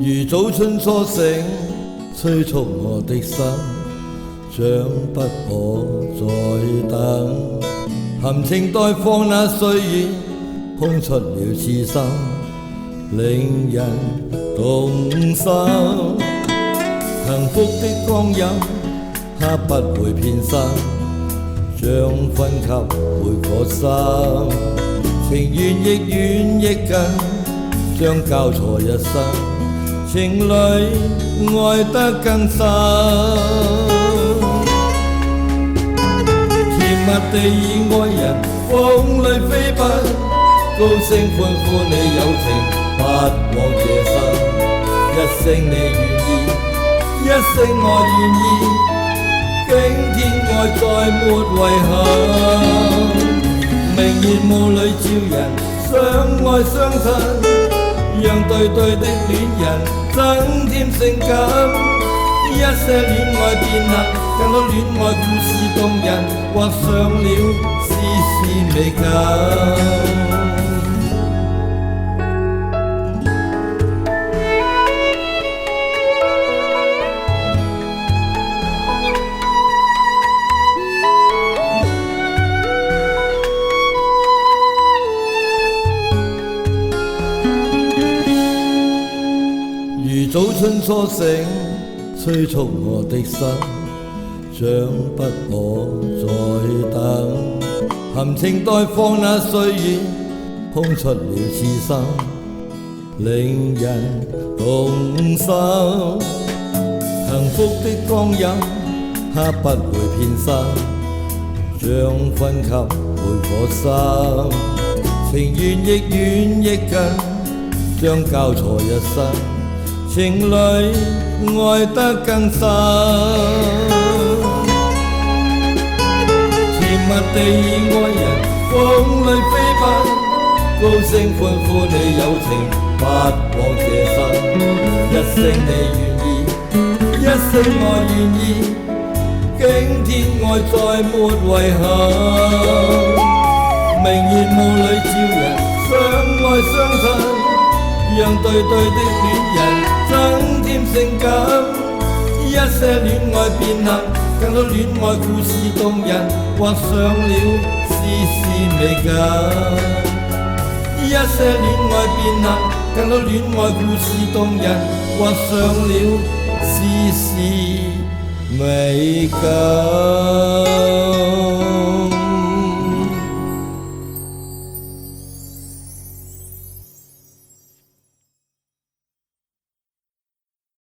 如早春初醒，催促我的心，將不可再等。含情待放那歲月，空出了痴心，令人動心。幸福的光陰，它不會偏心，將分給每顆心。情緣亦遠亦近，將交錯一生。情侶愛得更深，甜蜜地與愛人風裏飛奔，高聲歡呼你友情不枉這生。一聲你願意，一聲我願意，驚天愛再沒遺憾。明月霧裏照人相愛相親，讓對對的戀人增添性感。一些戀愛變恨，更多戀愛故事動人，畫上了絲絲美感。如早春初醒，催促我的心，將不可再等。含情待放那歲月，空出了痴心，令人動心。幸福的光陰，它不會偏心，將分給每顆心。情緣亦遠亦近，將交錯一生。情侶愛得更深，甜蜜地與愛人風裏飛奔，高聲歡呼你友情不枉這生。一聲你願意，一聲我願意，驚天愛再沒遺憾。明月霧裏照人相愛相親，讓對對的戀人增添性感。一些戀愛變恨，更多戀愛故事動人，畫上了絲絲美感。一些戀愛變恨，更多戀愛故事動人，畫上了絲絲美感。